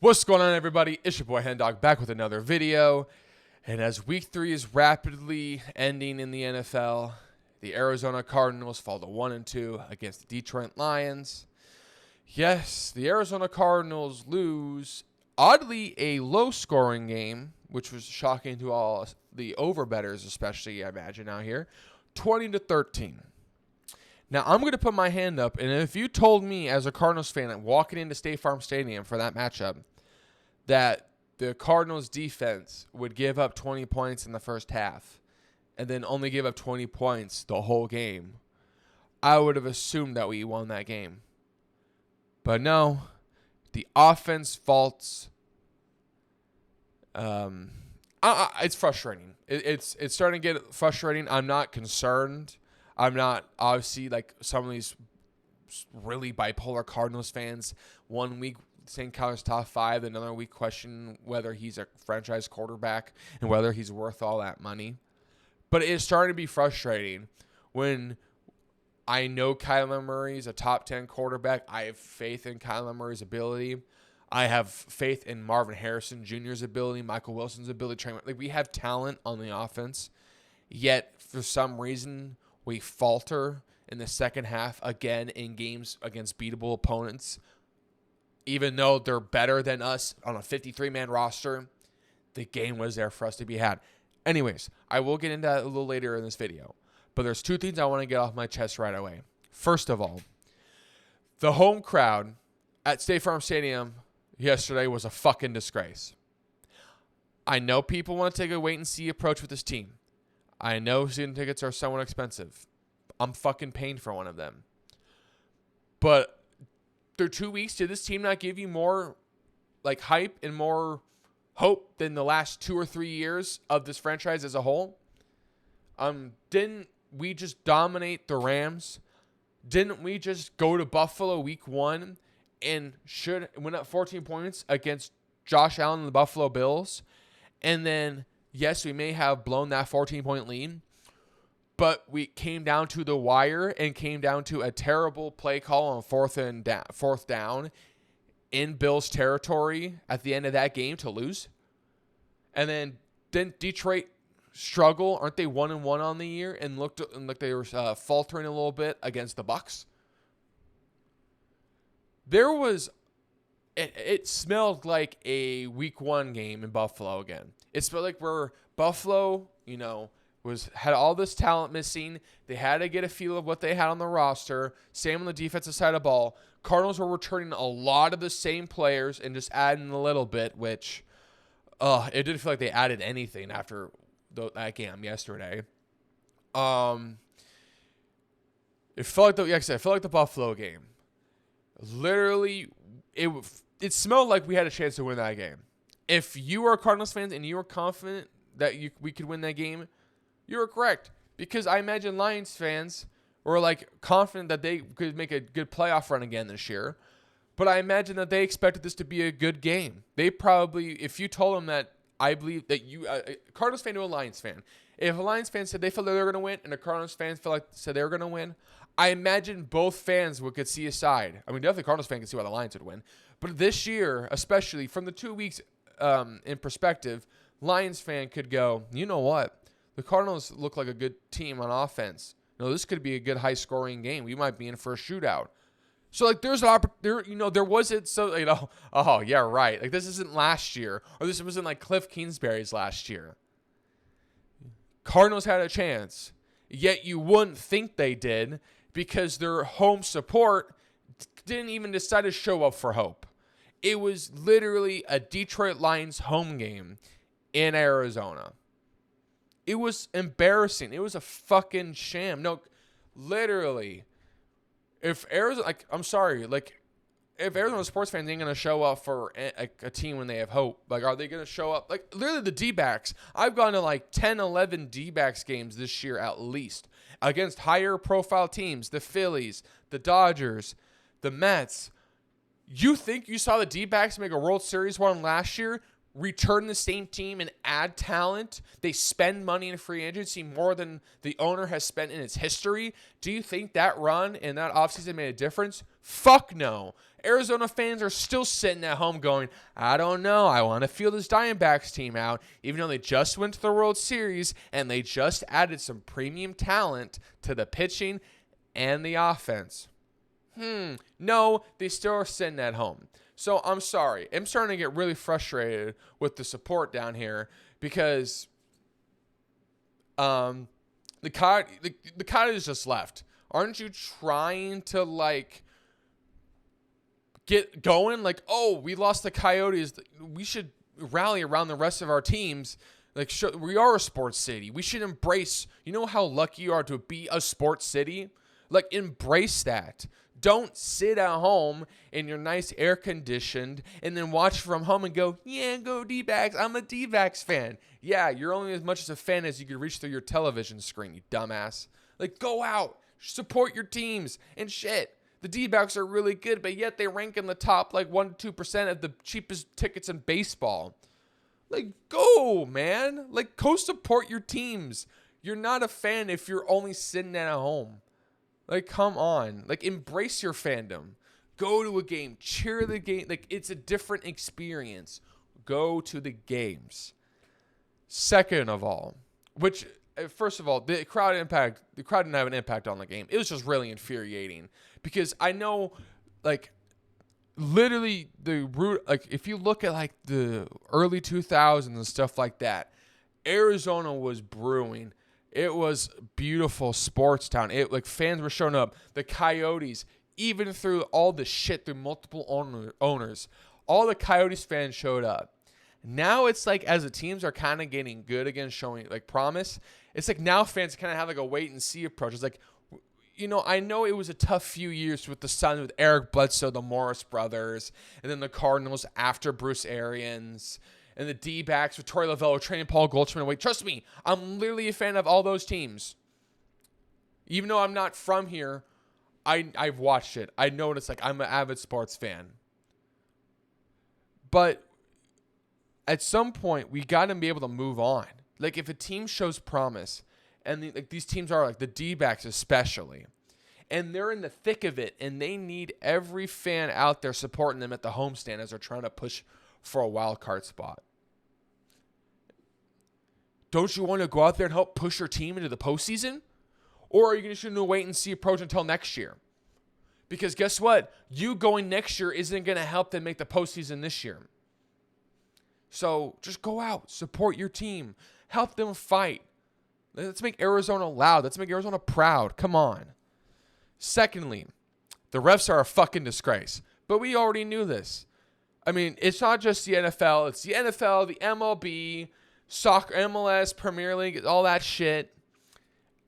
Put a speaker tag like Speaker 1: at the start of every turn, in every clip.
Speaker 1: What's going on, everybody? It's your boy Hendog back with another video. And as week 3 is rapidly ending in the NFL, the Arizona Cardinals fall to 1-2 against the Detroit Lions. Yes, the Arizona Cardinals lose, oddly, a low-scoring game, which was shocking to all the overbettors, especially, I imagine, out here, 20-13. Now, I'm going to put my hand up, and if you told me as a Cardinals fan walking into State Farm Stadium for that matchup that the Cardinals defense would give up 20 points in the first half and then only give up 20 points the whole game, I would have assumed that we won that game. But no, the offense faults. It's frustrating. It's starting to get frustrating. I'm not concerned. I'm not, obviously, like some of these really bipolar Cardinals fans. 1 week saying Kyler's top 5, another week question whether he's a franchise quarterback and whether he's worth all that money. But it is starting to be frustrating when I know Kyler Murray's a top 10 quarterback. I have faith in Kyler Murray's ability. I have faith in Marvin Harrison Jr.'s ability, Michael Wilson's ability. Like, we have talent on the offense, yet for some reason we falter in the second half again in games against beatable opponents. Even though they're better than us on a 53-man roster, the game was there for us to be had. Anyways, I will get into that a little later in this video. But there's 2 things I want to get off my chest right away. First of all, the home crowd at State Farm Stadium yesterday was a fucking disgrace. I know people want to take a wait-and-see approach with this team. I know season tickets are somewhat expensive. I'm fucking paying for one of them. But through 2 weeks, did this team not give you more like hype and more hope than the last 2 or 3 years of this franchise as a whole? Didn't we just dominate the Rams? Didn't we just go to Buffalo week 1 and should win up 14 points against Josh Allen and the Buffalo Bills? And then, yes, we may have blown that 14-point lead, but we came down to the wire and came down to a terrible play call on fourth down in Bills territory at the end of that game to lose. And then didn't Detroit struggle? Aren't they 1-1 on the year and looked like they were faltering a little bit against the Bucs? It smelled like a week 1 game in Buffalo again. It smelled like where Buffalo, had all this talent missing. They had to get a feel of what they had on the roster. Same on the defensive side of the ball. Cardinals were returning a lot of the same players and just adding a little bit, which it didn't feel like they added anything after that game yesterday. It felt like the Buffalo game. Literally, it smelled like we had a chance to win that game. If you were Cardinals fans and you were confident that we could win that game, you were correct. Because I imagine Lions fans were confident that they could make a good playoff run again this year. But I imagine that they expected this to be a good game. They probably, if you told them that, I believe that you, a Cardinals fan to a Lions fan, if a Lions fan said they felt like they were going to win and a Cardinals fan said they were going to win, I imagine both fans could see a side. I mean, definitely the Cardinals fan could see why the Lions would win. But this year, especially from the 2 weeks in perspective, Lions fan could go, you know what? The Cardinals look like a good team on offense. This could be a good high-scoring game. We might be in for a shootout. So, there's an opportunity. There wasn't so, oh, yeah, right. This isn't last year. Or this wasn't Cliff Kingsbury's last year. Cardinals had a chance. Yet you wouldn't think they did because their home support didn't even decide to show up for hope. It was literally a Detroit Lions home game in Arizona. It was embarrassing. It was a fucking sham. No, literally. If Arizona, if Arizona sports fans ain't going to show up for a team when they have hope, are they going to show up? Literally the D-backs. I've gone to 10, 11 D-backs games this year at least against higher profile teams, the Phillies, the Dodgers, the Mets. You think you saw the D-backs make a World Series run last year? return the same team and add talent. They spend money in free agency more than the owner has spent in its history. Do you think that run and that offseason made a difference? Fuck no. Arizona fans are still sitting at home going, I don't know. I want to feel this Diamondbacks team out, even though they just went to the World Series and they just added some premium talent to the pitching and the offense. No, they still are sitting at home. So I'm sorry. I'm starting to get really frustrated with the support down here because the Coyotes just left. Aren't you trying to like get going? Like, oh, we lost the Coyotes. We should rally around the rest of our teams. Like, we are a sports city. We should embrace. You know how lucky you are to be a sports city? Like, embrace that. Don't sit at home in your nice air-conditioned and then watch from home and go, yeah, go D-backs. I'm a D-backs fan. Yeah, you're only as much as a fan as you can reach through your television screen, you dumbass. Like, go out. Support your teams and shit. The D-backs are really good, but yet they rank in the top, like, 1% to 2% of the cheapest tickets in baseball. Like, go, man. Like, go support your teams. You're not a fan if you're only sitting at home. Like, come on. Like, embrace your fandom. Go to a game. Cheer the game. Like, it's a different experience. Go to the games. Second of all, which, first of all, the crowd didn't have an impact on the game. It was just really infuriating. Because I know, like, literally if you look at, like, the early 2000s and stuff like that, Arizona was brewing. It was beautiful sports town. Fans were showing up. The Coyotes, even through all the shit through multiple owners, all the Coyotes fans showed up. Now it's like as the teams are kind of getting good again, showing like promise, it's like now fans kind of have like a wait and see approach. It's like, you know, I know it was a tough few years with the Suns, with Eric Bledsoe, the Morris brothers, and then the Cardinals after Bruce Arians. And the D-backs with Torey Lovullo training Paul Goldschmidt away. Trust me, I'm literally a fan of all those teams. Even though I'm not from here, I've watched it. I know what it's like. I'm an avid sports fan. But at some point, we got to be able to move on. Like, if a team shows promise, and these teams are like the D-backs especially, and they're in the thick of it, and they need every fan out there supporting them at the homestand as they're trying to push for a wild card spot. Don't you want to go out there and help push your team into the postseason? Or are you just going to wait and see approach until next year? Because guess what? You going next year isn't going to help them make the postseason this year. So just go out, support your team, help them fight. Let's make Arizona loud. Let's make Arizona proud. Come on. Secondly, the refs are a fucking disgrace. But we already knew this. I mean, it's not just the NFL. It's the NFL, the MLB, soccer, MLS, Premier League, all that shit.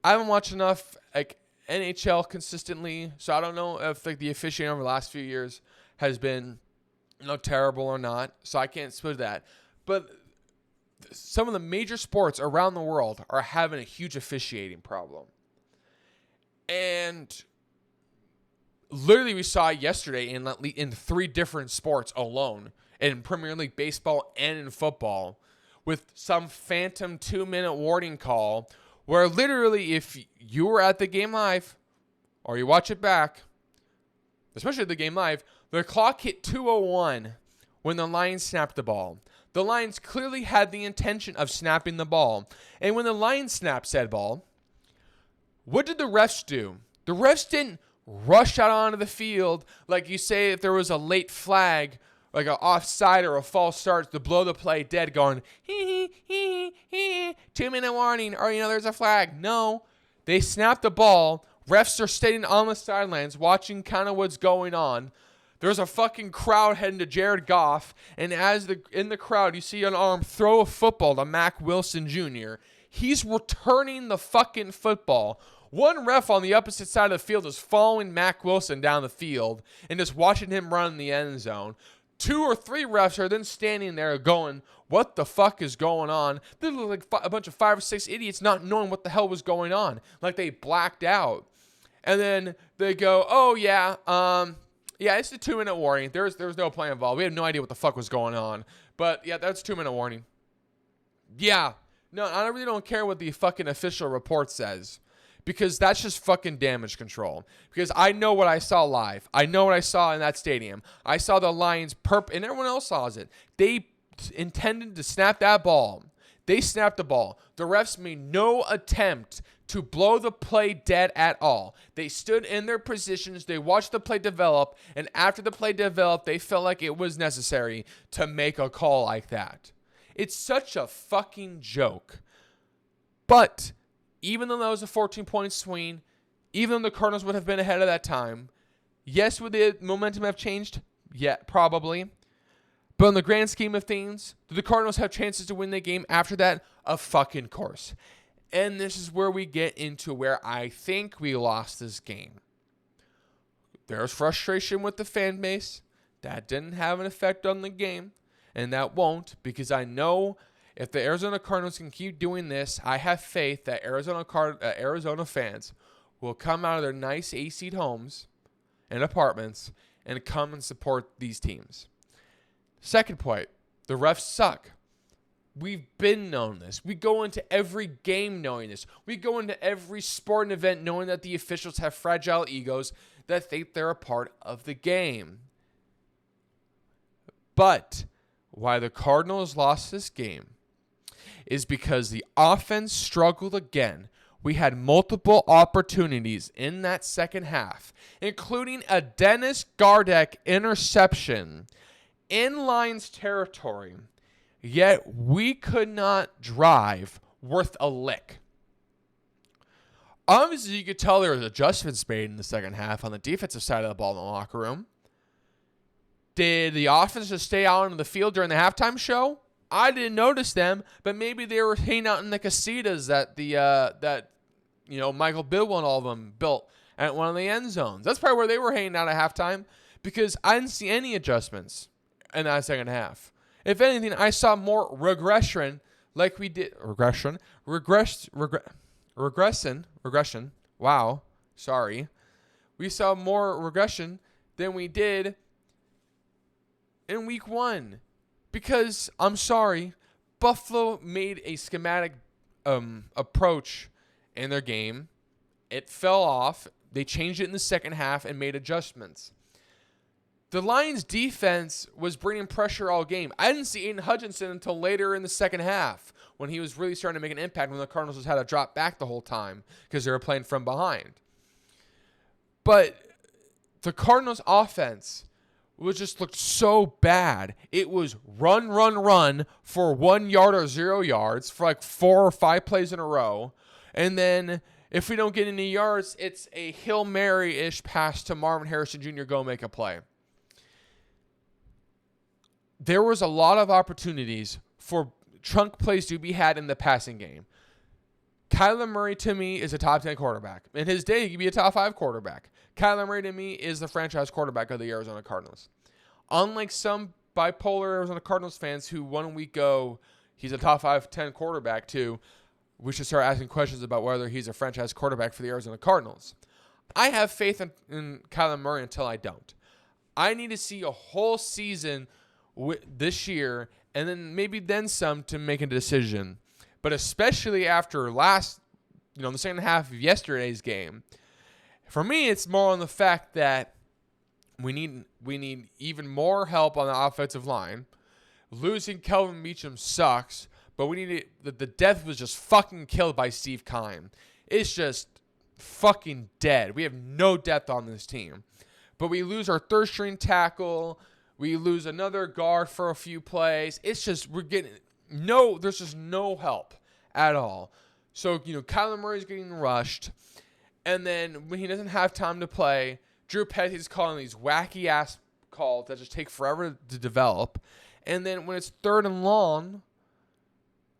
Speaker 1: I haven't watched enough like NHL consistently, so I don't know if like the officiating over the last few years has been terrible or not. So I can't split that. But some of the major sports around the world are having a huge officiating problem. And literally, we saw yesterday in 3 different sports alone, in Premier League baseball and in football, with some phantom 2-minute warning call, where literally if you were at the game live, or you watch it back, especially the game live, the clock hit 2:01 when the Lions snapped the ball. The Lions clearly had the intention of snapping the ball. And when the Lions snapped said ball, what did the refs do? The refs didn't rush out onto the field like you say if there was a late flag, like an offside or a false start to blow the play dead, going, 2-minute warning, or, there's a flag. No, they snapped the ball. Refs are standing on the sidelines watching kind of what's going on. There's a fucking crowd heading to Jared Goff, and in the crowd, you see an arm throw a football to Mac Wilson Jr. He's returning the fucking football. One ref on the opposite side of the field is following Mac Wilson down the field and just watching him run in the end zone. 2 or 3 refs are then standing there going, what the fuck is going on? They look like a bunch of 5 or 6 idiots not knowing what the hell was going on. Like they blacked out. And then they go, oh yeah, Yeah, it's a 2-minute warning. There was no play involved. We had no idea what the fuck was going on. But yeah, that's a 2-minute warning. Yeah. No, I really don't care what the fucking official report says. Because that's just fucking damage control. Because I know what I saw live. I know what I saw in that stadium. I saw the Lions and everyone else saw it. They intended to snap that ball. They snapped the ball. The refs made no attempt to blow the play dead at all. They stood in their positions. They watched the play develop. And after the play developed, they felt like it was necessary to make a call like that. It's such a fucking joke. But even though that was a 14-point swing, even though the Cardinals would have been ahead of that time, yes, would the momentum have changed? Yeah, probably. But in the grand scheme of things, do the Cardinals have chances to win the game after that? Of fucking course. And this is where we get into where I think we lost this game. There's frustration with the fan base. That didn't have an effect on the game. And that won't, because I know if the Arizona Cardinals can keep doing this, I have faith that Arizona fans will come out of their nice AC'd homes and apartments and come and support these teams. Second point, the refs suck. We've been known this. We go into every game knowing this. We go into every sporting event knowing that the officials have fragile egos that think they're a part of the game. But why the Cardinals lost this game is because the offense struggled again. We had multiple opportunities in that second half, including a Dennis Gardeck interception in Lions territory, yet we could not drive worth a lick. Obviously, you could tell there was adjustments made in the second half on the defensive side of the ball in the locker room. Did the offense just stay out on the field during the halftime show? I didn't notice them, but maybe they were hanging out in the casitas that Michael Bidwell and all of them built at one of the end zones. That's probably where they were hanging out at halftime, because I didn't see any adjustments in that second half. If anything, I saw more regression, like we did regression. Wow, sorry. We saw more regression than we did in week 1. Because, I'm sorry, Buffalo made a schematic approach in their game. It fell off. They changed it in the second half and made adjustments. The Lions' defense was bringing pressure all game. I didn't see Aiden Hutchinson until later in the second half, when he was really starting to make an impact, when the Cardinals just had to drop back the whole time because they were playing from behind. But the Cardinals' offense looked so bad. It was run for 1 yard or 0 yards for like 4 or 5 plays in a row. And then if we don't get any yards, it's a Hail Mary-ish pass to Marvin Harrison Jr. Go make a play. There was a lot of opportunities for chunk plays to be had in the passing game. Kyler Murray, to me, is a top 10 quarterback. In his day, he could be a top 5 quarterback. Kyler Murray, to me, is the franchise quarterback of the Arizona Cardinals. Unlike some bipolar Arizona Cardinals fans who 1 week go, he's a top 5-10 quarterback, too, we should start asking questions about whether he's a franchise quarterback for the Arizona Cardinals. I have faith in Kyler Murray until I don't. I need to see a whole season this year, and then maybe some to make a decision. But especially after the second half of yesterday's game, for me, it's more on the fact that we need even more help on the offensive line. Losing Kelvin Beachum sucks, but the death was just fucking killed by Steve Keim. It's just fucking dead. We have no depth on this team. But we lose our third string tackle. We lose another guard for a few plays. It's just, there's just no help at all. So, Kyler Murray's getting rushed. And then when he doesn't have time to play, Drew Petty's calling these wacky-ass calls that just take forever to develop. And then when it's 3rd and long,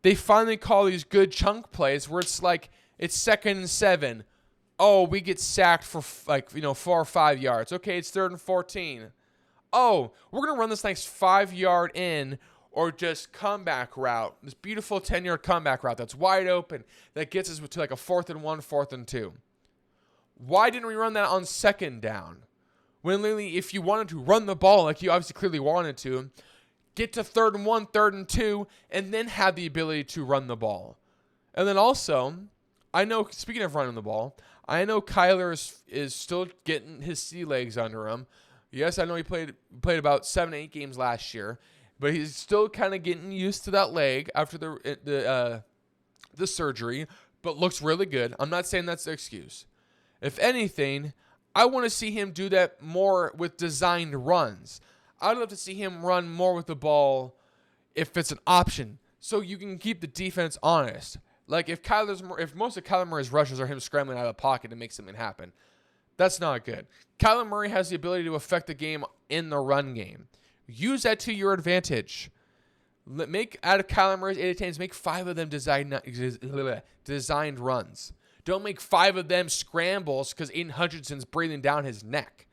Speaker 1: they finally call these good chunk plays where it's like, it's 2nd and 7. Oh, we get sacked for 4 or 5 yards. Okay, it's 3rd and 14. Oh, we're going to run this nice 5-yard in or just comeback route, this beautiful 10-yard comeback route that's wide open that gets us to like a 4th and 1, 4th and 2. Why didn't we run that on 2nd down When literally, if you wanted to run the ball like you obviously clearly wanted to, get to 3rd and 1, 3rd and 2, and then have the ability to run the ball. And then also, I know, speaking of running the ball, I know Kyler is still getting his sea legs under him. Yes, I know he played about 7 8 games last year, but he's still kind of getting used to that leg after the surgery, but looks really good. I'm not saying that's the excuse. If anything, I want to see him do that more with designed runs. I'd love to see him run more with the ball if it's an option, so you can keep the defense honest. Like if most of Kyler Murray's rushes are him scrambling out of the pocket to make something happen, that's not good. Kyler Murray has the ability to affect the game in the run game. Use that to your advantage. Make out of Kyler Murray's 8 attempts, make 5 of them designed runs. Don't make 5 of them scrambles because Aiden Hutchinson's breathing down his neck.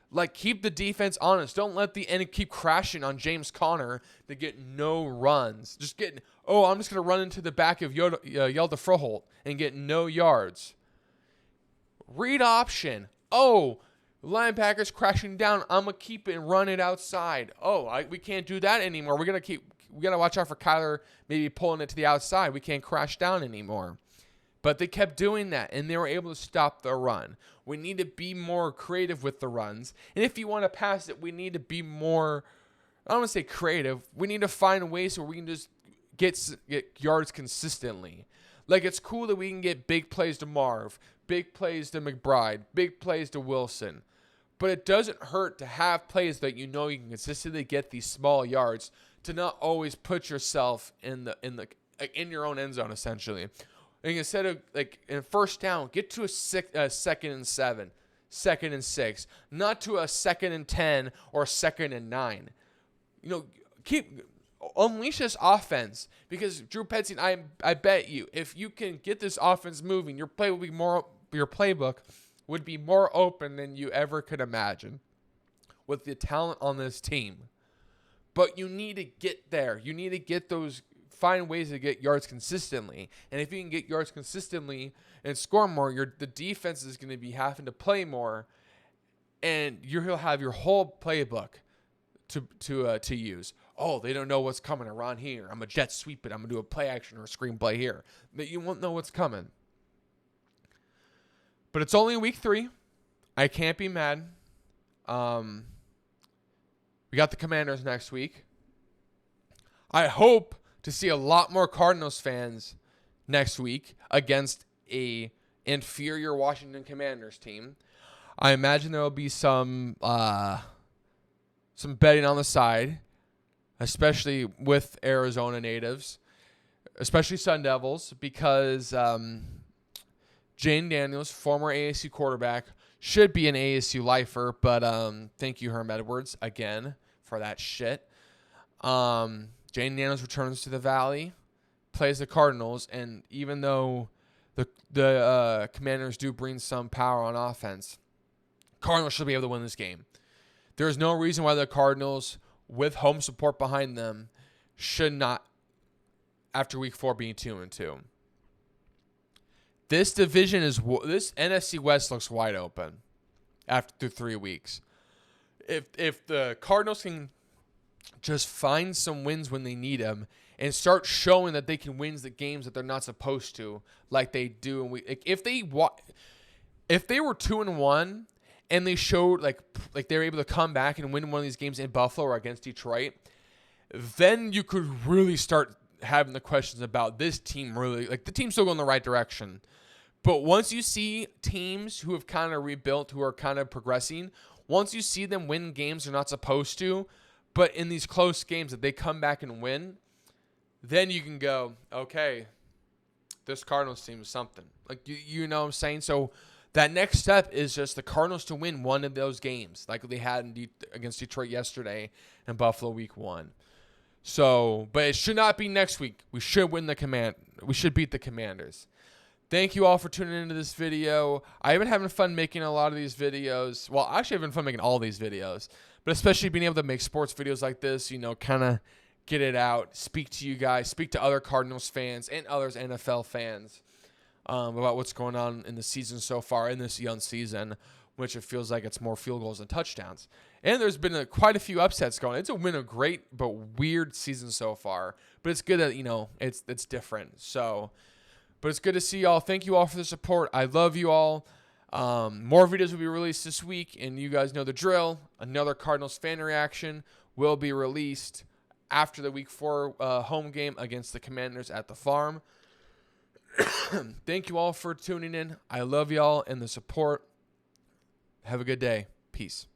Speaker 1: Like, keep the defense honest. Don't let the end keep crashing on James Conner to get no runs. I'm just going to run into the back of Yelda Froholt and get no yards. Read option. Linebackers crashing down. I'm going to keep it and run it outside. We can't do that anymore. We got to watch out for Kyler maybe pulling it to the outside. We can't crash down anymore. But they kept doing that, and they were able to stop the run. We need to be more creative with the runs. And if you want to pass it, we need to be more, I don't want to say creative. We need to find ways where we can just get yards consistently. Like, it's cool that we can get big plays to Marv, big plays to McBride, big plays to Wilson. But it doesn't hurt to have plays that you know you can consistently get these small yards to not always put yourself in your own end zone, essentially. And instead of, like, in 1st down, get to a 2nd and 7, 2nd and 6, not to a 2nd and 10 or 2nd and 9. Unleash this offense, because Drew Petzing, I bet you, if you can get this offense moving, your playbook would be more open than you ever could imagine with the talent on this team. But you need to get there. You need to find ways to get yards consistently. And if you can get yards consistently and score more, the defense is going to be having to play more, and you'll have your whole playbook to use. They don't know what's coming around here. I'm a jet sweep it. I'm going to do a play action or a screenplay here. But you won't know what's coming. But it's only week 3. I can't be mad. We got the Commanders next week. I hope to see a lot more Cardinals fans next week against a inferior Washington Commanders team. I imagine there will be some betting on the side, especially with Arizona natives, especially Sun Devils, because Jane Daniels, former ASU quarterback, should be an ASU lifer, but thank you, Herm Edwards, again, for that shit. Jane Daniels returns to the Valley, plays the Cardinals, and even though the Commanders do bring some power on offense, Cardinals should be able to win this game. There's no reason why the Cardinals, with home support behind them, should not, after week 4, being 2-2. This NFC West looks wide open through 3 weeks. If the Cardinals can just find some wins when they need them and start showing that they can win the games that they're not supposed to, like they do, and if they were 2-1 and they showed like they were able to come back and win one of these games in Buffalo or against Detroit, then you could really start having the questions about this team. Really, like, the team's still going the right direction. But once you see teams who have kind of rebuilt, who are kind of progressing, once you see them win games they're not supposed to, but in these close games that they come back and win, then you can go, okay, this Cardinals team is something. Like, you know what I'm saying? So that next step is just the Cardinals to win one of those games, like they had against Detroit yesterday and Buffalo week 1. So, but it should not be next week. We should we should beat the Commanders. Thank you all for tuning into this video. I've been having fun making a lot of these videos. Well, actually, I've been fun making all these videos, but especially being able to make sports videos like this, kind of get it out, speak to you guys, speak to other Cardinals fans and others NFL fans about what's going on in the season so far, in this young season. which it feels like it's more field goals than touchdowns. And there's been quite a few upsets going. It's been a great but weird season so far. But it's good that, it's different. So, but it's good to see y'all. Thank you all for the support. I love you all. More videos will be released this week, and you guys know the drill. Another Cardinals fan reaction will be released after the Week 4 home game against the Commanders at the Farm. Thank you all for tuning in. I love y'all and the support. Have a good day. Peace.